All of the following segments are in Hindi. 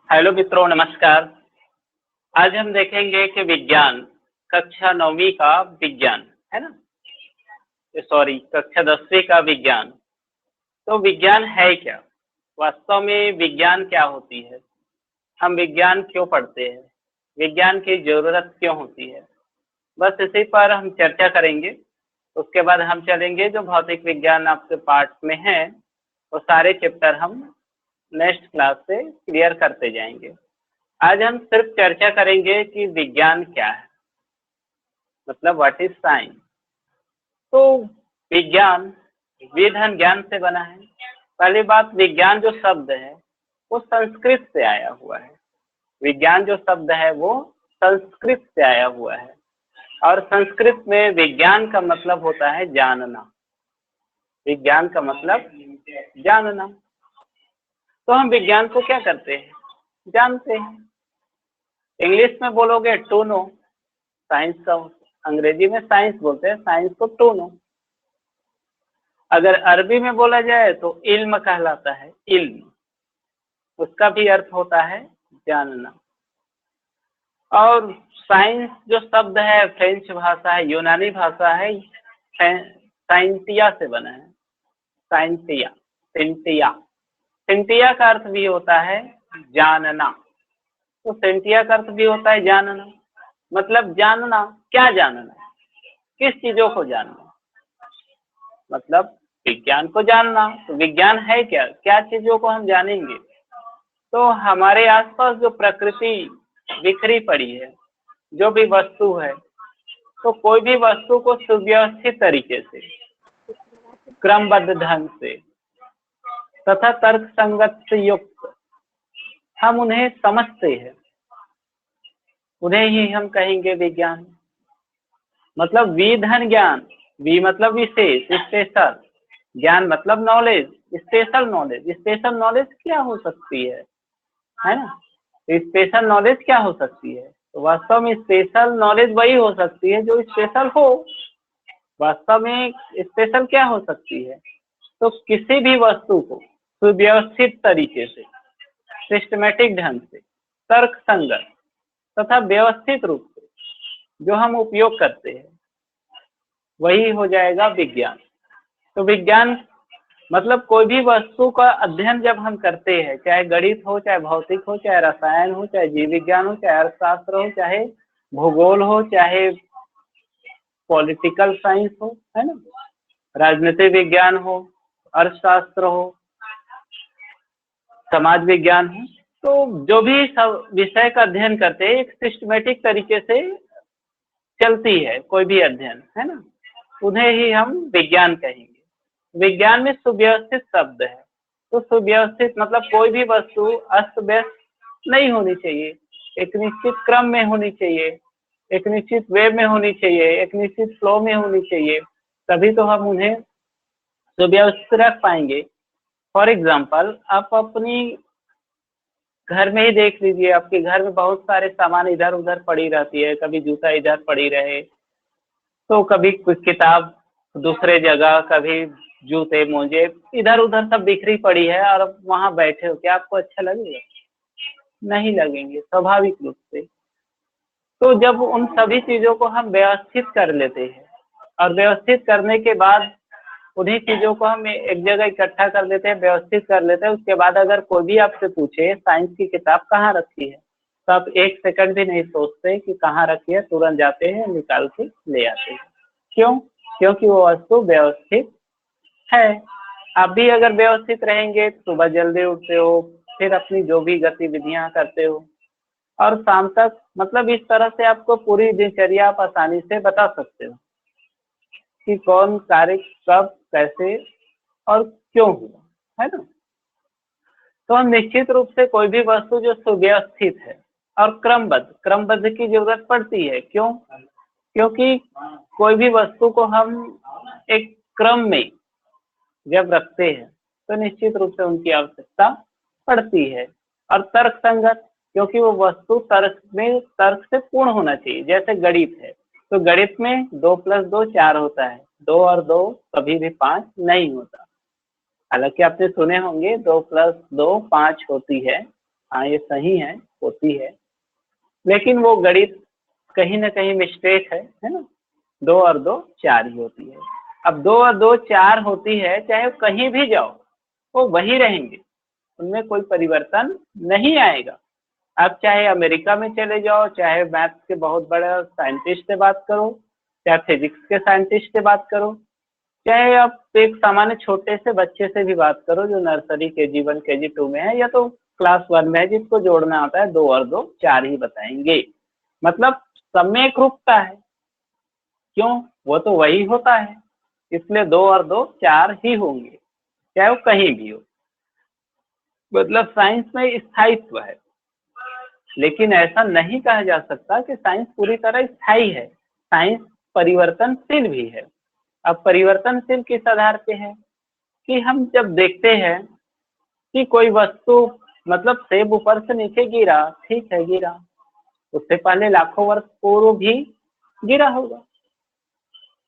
हेलो मित्रों, नमस्कार। आज हम देखेंगे कि विज्ञान कक्षा 9वीं का विज्ञान है ना, सॉरी कक्षा 10वीं का विज्ञान। तो विज्ञान है क्या? वास्तव में विज्ञान क्या होती है? हम विज्ञान क्यों पढ़ते हैं? विज्ञान की जरूरत क्यों होती है? बस इसी पर हम चर्चा करेंगे। उसके बाद हम चलेंगे जो भौतिक विज्ञान आपके पार्ट में है, वो सारे चैप्टर हम नेक्स्ट क्लास से क्लियर करते जाएंगे। आज हम सिर्फ चर्चा करेंगे कि विज्ञान क्या है, मतलब व्हाट इज साइंस। तो विज्ञान विधन ज्ञान से बना है। पहली बात, विज्ञान जो शब्द है वो संस्कृत से आया हुआ है। विज्ञान जो शब्द है वो संस्कृत से आया हुआ है, और संस्कृत में विज्ञान का मतलब होता है जानना। विज्ञान का मतलब जानना। तो हम विज्ञान को क्या करते हैं? जानते हैं। इंग्लिश में बोलोगे टू नो, साइंस का अंग्रेजी में साइंस बोलते हैं, साइंस को टू नो। अगर अरबी में बोला जाए तो इल्म कहलाता है, इल्म। उसका भी अर्थ होता है जानना। और साइंस जो शब्द है फ्रेंच भाषा है, यूनानी भाषा है, साइंटिया से बना है। Scientia, Cynthia. सिंटिया का अर्थ भी होता है जानना। तो सेंटिया का अर्थ भी होता है जानना। मतलब जानना, क्या जानना? किस चीजों को जानना? मतलब विज्ञान को जानना। तो विज्ञान है क्या? क्या चीजों को हम जानेंगे? तो हमारे आसपास जो प्रकृति बिखरी पड़ी है, जो भी वस्तु है, तो कोई भी वस्तु को सुव्यवस्थित तरीके से, क्रमबद्ध ढंग से तथा तर्क संगत से युक्त हम उन्हें समझते हैं, उन्हें ही हम कहेंगे विज्ञान। मतलब विधन ज्ञान। वि मतलब विशेष, स्पेशल। ज्ञान मतलब knowledge, special knowledge. Special knowledge क्या हो सकती है ना? स्पेशल नॉलेज क्या हो सकती है? तो वास्तव में स्पेशल नॉलेज वही हो सकती है जो स्पेशल हो। वास्तव में स्पेशल क्या हो सकती है? तो किसी भी वस्तु को सुव्यवस्थित तरीके से, सिस्टमेटिक ढंग से, तर्क संगत तथा व्यवस्थित रूप से जो हम उपयोग करते हैं, वही हो जाएगा विज्ञान। तो विज्ञान मतलब कोई भी वस्तु का अध्ययन जब हम करते हैं, चाहे गणित हो, चाहे भौतिक हो, चाहे रसायन हो, चाहे जीव विज्ञान हो, चाहे अर्थशास्त्र हो, चाहे भूगोल हो, चाहे पॉलिटिकल साइंस हो, है ना, राजनीतिक विज्ञान हो, अर्थशास्त्र हो, समाज विज्ञान हो, तो जो भी सब विषय का अध्ययन करते हैं एक सिस्टमेटिक तरीके से चलती है कोई भी अध्ययन, है ना, उन्हें ही हम विज्ञान कहेंगे। विज्ञान में सुव्यवस्थित शब्द है। तो सुव्यवस्थित मतलब कोई भी वस्तु अस्त व्यस्त नहीं होनी चाहिए, एक निश्चित क्रम में होनी चाहिए, एक निश्चित वे में होनी चाहिए, एक निश्चित फ्लो में होनी चाहिए, तभी तो हम उन्हें सुव्यवस्थित रख पाएंगे। फॉर एग्जाम्पल, आप अपनी घर में ही देख लीजिए, आपके घर में बहुत सारे सामान इधर उधर पड़ी रहती है। कभी जूता इधर पड़ी रहे, तो कभी कोई किताब दूसरे जगह, कभी जूते मोजे इधर उधर सब बिखरी पड़ी है, और आप वहां बैठे हो, क्या आपको अच्छा लगेगा? नहीं लगेंगे, स्वाभाविक रूप से। तो जब उन सभी चीजों को हम व्यवस्थित कर लेते हैं, और व्यवस्थित करने के बाद उन्हीं चीजों को हम एक जगह इकट्ठा कर लेते हैं, व्यवस्थित कर लेते हैं, उसके बाद अगर कोई भी आपसे पूछे साइंस की किताब कहाँ रखी है, तो आप एक सेकंड भी नहीं सोचते कि कहाँ रखी है, तुरंत जाते हैं, निकाल के ले आते हैं। क्यों? क्योंकि वो वस्तु व्यवस्थित है। आप भी अगर व्यवस्थित रहेंगे, सुबह जल्दी उठते हो, फिर अपनी जो भी गतिविधियां करते हो, और शाम तक, मतलब इस तरह से आपको पूरी दिनचर्या आप आसानी से बता सकते हो कि कौन कार्य कब कैसे और क्यों हुआ, है ना। तो हम निश्चित रूप से कोई भी वस्तु जो सुव्यवस्थित है और क्रमबद्ध, क्रमबद्ध की जरूरत पड़ती है। क्यों? क्योंकि कोई भी वस्तु को हम एक क्रम में जब रखते हैं तो निश्चित रूप से उनकी आवश्यकता पड़ती है। और तर्क संगत, क्योंकि वो वस्तु तर्क से पूर्ण होना चाहिए। जैसे गणित है, तो गणित में 2 + 2 4 होता है, 2 और 2 कभी भी 5 नहीं होता। हालांकि आपने सुने होंगे 2 + 2 5 होती है, हाँ ये सही है, होती है, लेकिन वो गणित कहीं ना कहीं मिस्टेक है ना। 2 और 2 4 ही होती है। अब 2 और 2 4 होती है, चाहे कहीं भी जाओ वो वही रहेंगे, उनमें कोई परिवर्तन नहीं आएगा। आप चाहे अमेरिका में चले जाओ, चाहे मैथ्स के बहुत बड़े साइंटिस्ट से बात करो, चाहे फिजिक्स के साइंटिस्ट से बात करो, चाहे आप एक सामान्य छोटे से बच्चे से भी बात करो जो नर्सरी KG1 KG2 में है या तो क्लास 1 में है, जिसको जोड़ना आता है 2 और 2 4 ही बताएंगे। मतलब सब में एकरूपता है, क्यों? वो तो वही होता है, इसलिए 2 और 2 4 ही होंगे, चाहे वो कहीं भी हो। मतलब साइंस में स्थायित्व है, लेकिन ऐसा नहीं कहा जा सकता कि साइंस पूरी तरह स्थायी है। साइंस परिवर्तनशील भी है। अब परिवर्तनशील किस आधार पे है कि हम जब देखते हैं कि कोई वस्तु, मतलब सेब ऊपर से नीचे गिरा, ठीक है गिरा, उससे पहले लाखों वर्ष पूर्व भी गिरा होगा,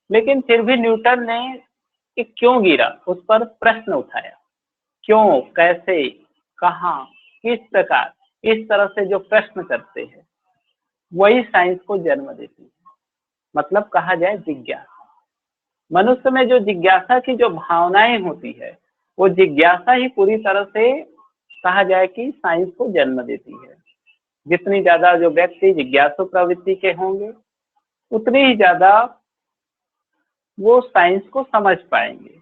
लेकिन फिर भी न्यूटन ने कि क्यों गिरा उस पर प्रश्न उठाया, क्यों, कैसे, कहाँ, किस प्रकार, इस तरह से जो प्रश्न करते हैं वही साइंस को जन्म देती है। मतलब कहा जाए जिज्ञासा। मनुष्य में जो जिज्ञासा की जो भावनाएं होती है, वो जिज्ञासा ही पूरी तरह से कहा जाए कि साइंस को जन्म देती है। जितनी ज्यादा जो व्यक्ति जिज्ञासु प्रवृत्ति के होंगे, उतनी ही ज्यादा वो साइंस को समझ पाएंगे।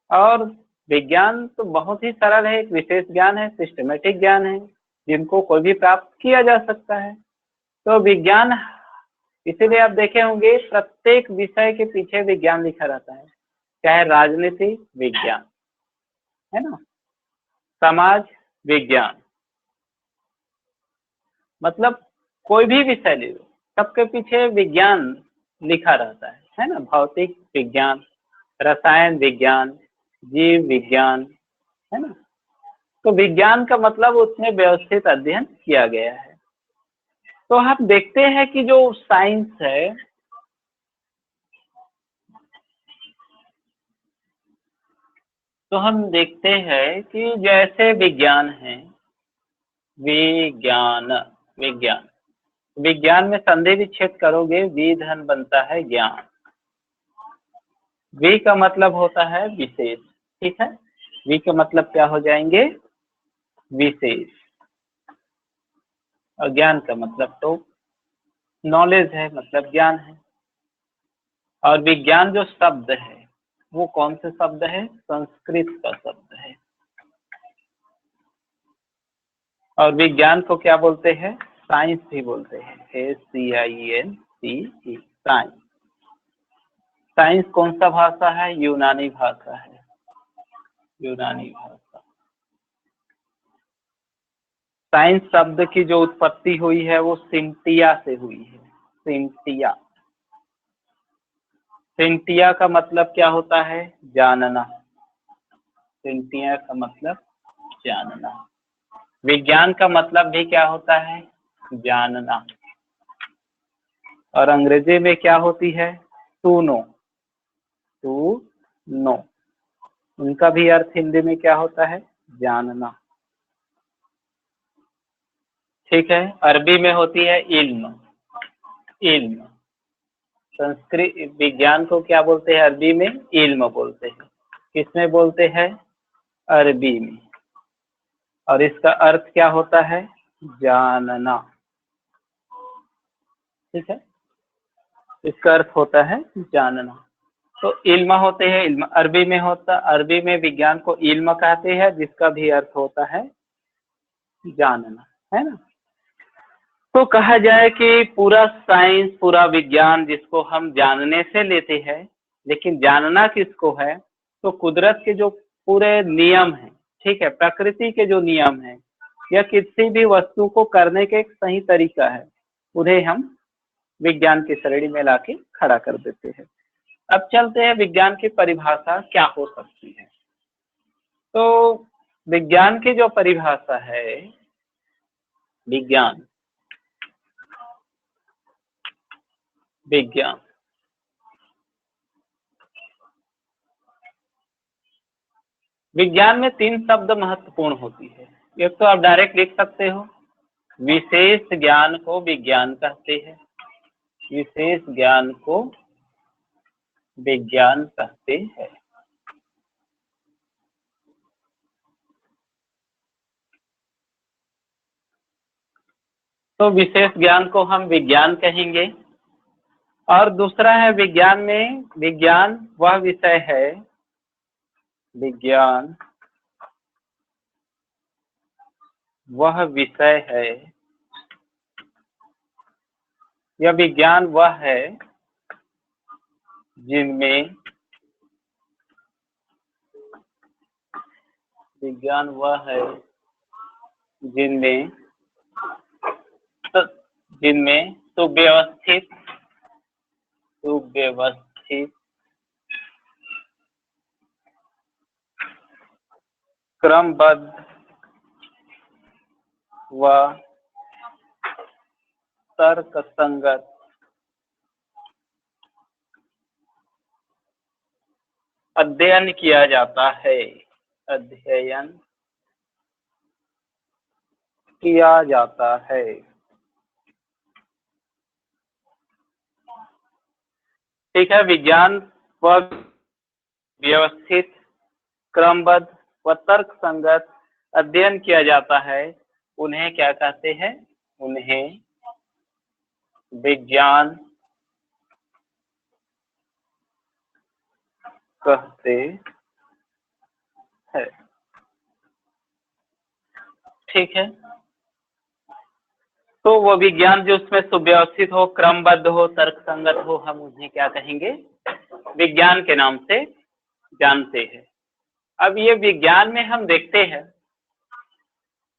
और विज्ञान तो बहुत ही सरल है, एक विशेष ज्ञान है, सिस्टमेटिक ज्ञान है, जिनको कोई भी प्राप्त किया जा सकता है। तो विज्ञान, इसीलिए आप देखे होंगे प्रत्येक विषय के पीछे विज्ञान लिखा रहता है, चाहे राजनीति विज्ञान है ना, समाज विज्ञान, मतलब कोई भी विषय ले लो, सबके पीछे विज्ञान लिखा रहता है ना। भौतिक विज्ञान, रसायन विज्ञान, जीव विज्ञान, है ना। तो विज्ञान का मतलब उसमें व्यवस्थित अध्ययन किया गया है। तो हम देखते हैं कि जो साइंस है, तो हम देखते हैं कि जैसे विज्ञान है, विज्ञान, विज्ञान, विज्ञान में संधि विच्छेद करोगे वी धन बनता है ज्ञान। वी का मतलब होता है विशेष, ठीक है। वी का मतलब क्या हो जाएंगे? विशेष। और ज्ञान का मतलब तो नॉलेज है, मतलब ज्ञान है। और विज्ञान जो शब्द है वो कौन से शब्द है? संस्कृत का शब्द है। और विज्ञान को क्या बोलते हैं? साइंस भी बोलते हैं, SCIENCE, साइंस। साइंस कौन सा भाषा है? यूनानी भाषा है, यूनानी भाषा। साइंस शब्द की जो उत्पत्ति हुई है वो सिंटिया से हुई है, सिंटिया। सिंटिया का मतलब क्या होता है? जानना। सिंटिया का मतलब जानना। विज्ञान का मतलब भी क्या होता है? जानना। और अंग्रेजी में क्या होती है? To know, to know. उनका भी अर्थ हिंदी में क्या होता है? जानना, ठीक है। अरबी में होती है इल्म, इल्म। संस्कृत विज्ञान को क्या बोलते हैं अरबी में? इल्म बोलते हैं। किसमें बोलते हैं? अरबी में। और इसका अर्थ क्या होता है? जानना, ठीक है। इसका अर्थ होता है जानना। तो इल्म होते हैं, इल्म अरबी में होता, अरबी में विज्ञान को इल्म कहते हैं, जिसका भी अर्थ होता है जानना, है ना। तो कहा जाए कि पूरा साइंस, पूरा विज्ञान जिसको हम जानने से लेते हैं, लेकिन जानना किसको है? तो कुदरत के जो पूरे नियम हैं, ठीक है, प्रकृति के जो नियम हैं, या किसी भी वस्तु को करने के एक सही तरीका है, उन्हें हम विज्ञान की श्रेणी में लाके खड़ा कर देते हैं। अब चलते हैं विज्ञान की परिभाषा क्या हो सकती है। तो विज्ञान की जो परिभाषा है, विज्ञान, विज्ञान, विज्ञान में 3 शब्द महत्वपूर्ण होती है। एक तो आप डायरेक्ट लिख सकते हो, विशेष ज्ञान को विज्ञान कहते हैं, विशेष ज्ञान को विज्ञान कहते हैं। तो विशेष ज्ञान को हम विज्ञान कहेंगे। और दूसरा है विज्ञान में, विज्ञान वह विषय है, विज्ञान वह विषय है या विज्ञान वह है जिनमें, विज्ञान वह है जिनमें जिनमें सुव्यवस्थित क्रमबद्ध व तर्कसंगत अध्ययन किया जाता है, अध्ययन किया जाता है। ठीक है, विज्ञान व व्यवस्थित, क्रमबद्ध व तर्क संगत अध्ययन किया जाता है, उन्हें क्या कहते हैं? उन्हें विज्ञान कहते हैं। ठीक है, तो वो विज्ञान जो उसमें सुव्यवस्थित हो, क्रमबद्ध हो, तर्क संगत हो, हम उन्हें क्या कहेंगे? विज्ञान के नाम से जानते हैं। अब ये विज्ञान में हम देखते हैं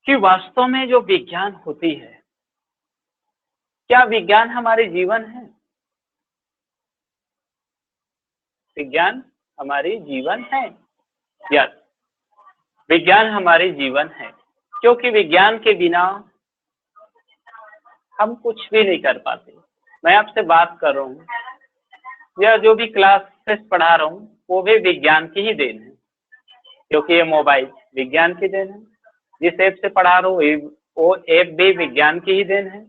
कि वास्तव में जो विज्ञान होती है, क्या विज्ञान हमारे जीवन है? विज्ञान हमारे जीवन है? यस, विज्ञान हमारे जीवन है, क्योंकि विज्ञान के बिना हम कुछ भी नहीं कर पाते। मैं आपसे बात कर रहा हूँ या जो भी क्लासेस पढ़ा रहा हूँ वो भी विज्ञान की ही देन है, क्योंकि ये मोबाइल विज्ञान की देन है। जिस ऐप से पढ़ा रहा हूँ वो ऐप भी विज्ञान की ही देन है।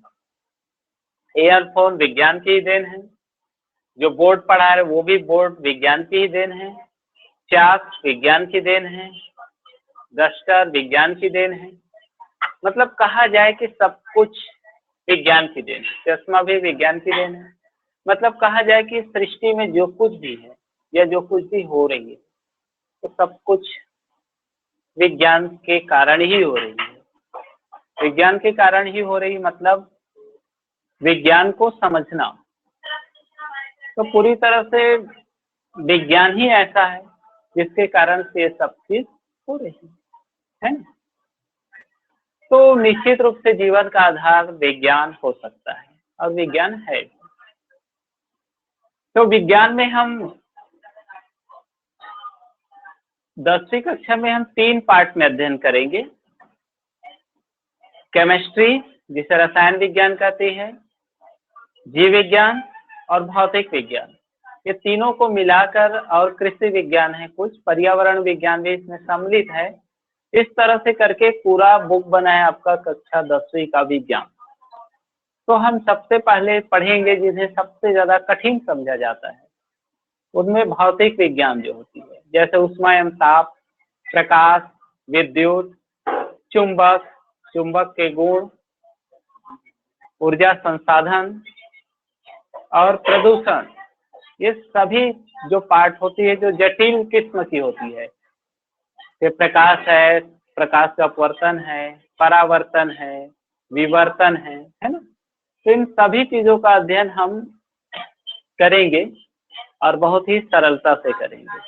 ईयरफोन विज्ञान की ही देन है। जो बोर्ड पढ़ा रहे वो भी बोर्ड विज्ञान की ही देन है। चाक विज्ञान की देन है। डस्टर विज्ञान की देन है। मतलब कहा जाए कि सब कुछ विज्ञान की देन है। चश्मा भी विज्ञान की देन है। मतलब कहा जाए कि सृष्टि में जो कुछ भी है या जो कुछ भी हो रही है तो सब कुछ विज्ञान के कारण ही हो रही है। विज्ञान के कारण ही हो रही, मतलब विज्ञान को समझना तो पूरी तरह से विज्ञान ही ऐसा है जिसके कारण से ये सब चीज हो रही है ना। तो निश्चित रूप से जीवन का आधार विज्ञान हो सकता है और विज्ञान है। तो विज्ञान में हम 10वीं कक्षा में हम 3 पार्ट में अध्ययन करेंगे। केमिस्ट्री, जिसे रसायन विज्ञान कहते हैं, जीव विज्ञान और भौतिक विज्ञान, ये तीनों को मिलाकर, और कृषि विज्ञान है, कुछ पर्यावरण विज्ञान भी इसमें सम्मिलित है। इस तरह से करके पूरा बुक बना है आपका कक्षा 10वीं का विज्ञान। तो हम सबसे पहले पढ़ेंगे जिन्हें सबसे ज्यादा कठिन समझा जाता है, उनमें भौतिक विज्ञान जो होती है, जैसे ऊष्मा एवं ताप, प्रकाश, विद्युत, चुंबक, चुंबक के गुण, ऊर्जा संसाधन और प्रदूषण। ये सभी जो पार्ट होती है जो जटिल किस्म की होती है, ये प्रकाश है, प्रकाश का अपवर्तन है, परावर्तन है, विवर्तन है ना। तो इन सभी चीजों का अध्ययन हम करेंगे और बहुत ही सरलता से करेंगे।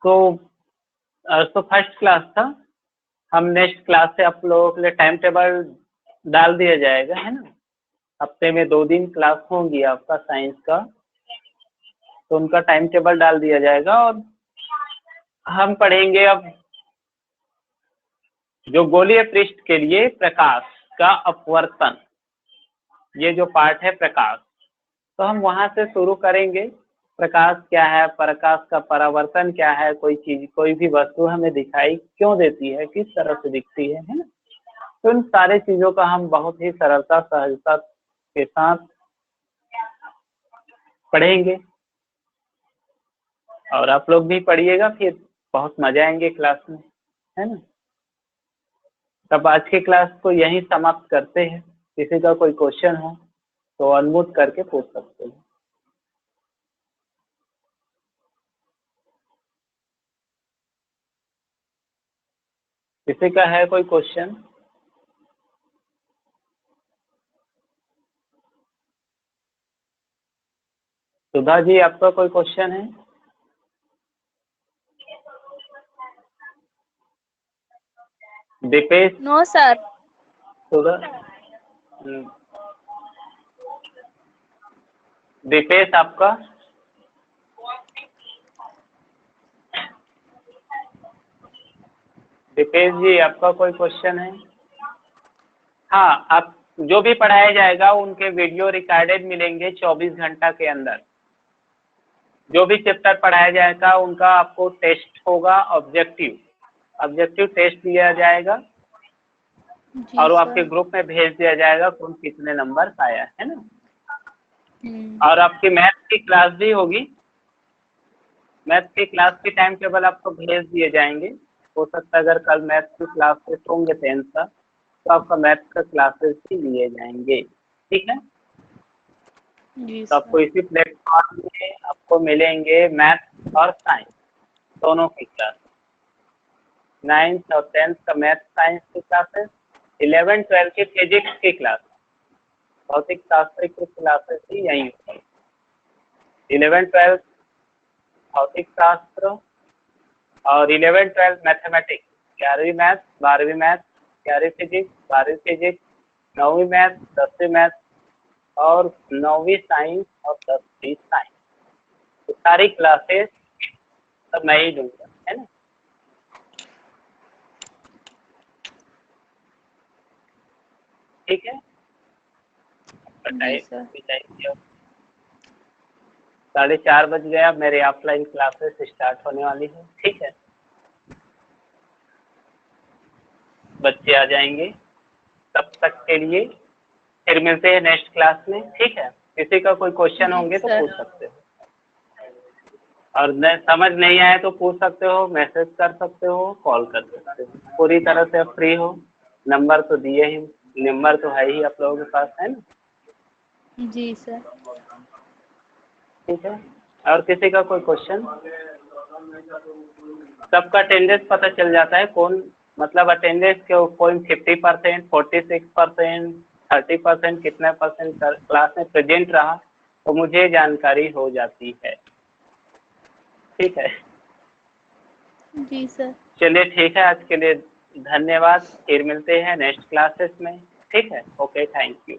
तो फर्स्ट क्लास था, हम नेक्स्ट क्लास से आप लोगों के लिए टाइम टेबल डाल दिया जाएगा, है ना। हफ्ते में 2 दिन क्लास होंगी आपका साइंस का, तो उनका टाइम टेबल डाल दिया जाएगा। और हम पढ़ेंगे अब जो गोलीय पृष्ठ के लिए प्रकाश का अपवर्तन, ये जो पार्ट है प्रकाश, तो हम वहां से शुरू करेंगे प्रकाश क्या है, प्रकाश का परावर्तन क्या है, कोई चीज कोई भी वस्तु हमें दिखाई क्यों देती है, किस तरह से दिखती है ना। तो इन सारे चीजों का हम बहुत ही सरलता सहजता के साथ पढ़ेंगे और आप लोग भी पढ़िएगा, फिर बहुत मजा आएंगे क्लास में, है ना। तब आज के क्लास को यहीं समाप्त करते हैं। किसी का कोई क्वेश्चन हो तो अनम्यूट करके पूछ सकते हैं। किसी का है कोई क्वेश्चन? सुधा जी, आपका कोई क्वेश्चन है? दीपेश? No sir. सुधा? दीपेश आपका? दीपेश जी, आपका कोई क्वेश्चन है? हाँ, आप जो भी पढ़ाया जाएगा उनके वीडियो रिकॉर्डेड मिलेंगे 24 घंटा के अंदर। जो भी चैप्टर पढ़ाया जाएगा उनका आपको टेस्ट होगा, ऑब्जेक्टिव टेस्ट लिया जाएगा और वो आपके ग्रुप में भेज दिया जाएगा कौन कितने नंबर पाया है ना। और आपकी मैथ की क्लास भी होगी। मैथ की क्लास की टाइम टेबल आपको भेज दिए जाएंगे। हो सकता है अगर कल मैथ की क्लासेस होंगे 10th का तो आपका मैथ का क्लासेस भी लिए जाएंगे, ठीक है। तो आपको इसी प्लेटफॉर्म में आपको मिलेंगे मैथ और साइंस दोनों की क्लास। 9th और 10th का मैथ साइंस की क्लासेस, 11 12 की फिजिक्स की क्लास, भौतिक शास्त्र की क्लासेस भी यहीं होगी। 11 12 भौतिक शास्त्र और 11 12 मैथमेटिक्स, 11वीं मैथ 12वीं मैथ, 11वीं फिजिक्स 12वीं फिजिक्स, 9वीं मैथ 10वीं मैथ और 9वीं साइंस और 10वीं साइंस। तो सारी क्लासेस सब मैं ही दूंगा, है ना। ठीक है, बताइए। 4:30 बज गया, मेरी ऑफलाइन क्लासेस स्टार्ट होने वाली है, ठीक है। बच्चे आ जाएंगे, तब तक के लिए फिर मिलते हैं नेक्स्ट क्लास में, ठीक है। किसी का कोई क्वेश्चन होंगे तो पूछ सकते हो और न समझ नहीं आए तो पूछ सकते हो, मैसेज कर सकते हो, कॉल कर सकते हो, पूरी तरह से फ्री हो। नंबर तो दिए ही, नंबर तो है ही आप लोगों के पास, है ना। जी सर। ठीक है, और किसी का कोई क्वेश्चन? सबका अटेंडेंस पता चल जाता है कौन, मतलब अटेंडेंस के कोई 50%, 46%, 30% कितना परसेंट क्लास में प्रेजेंट रहा तो मुझे जानकारी हो जाती है, ठीक है। जी सर। चलिए ठीक है, आज के लिए धन्यवाद, फिर मिलते हैं नेक्स्ट क्लासेस में, ठीक है। Okay, thank you.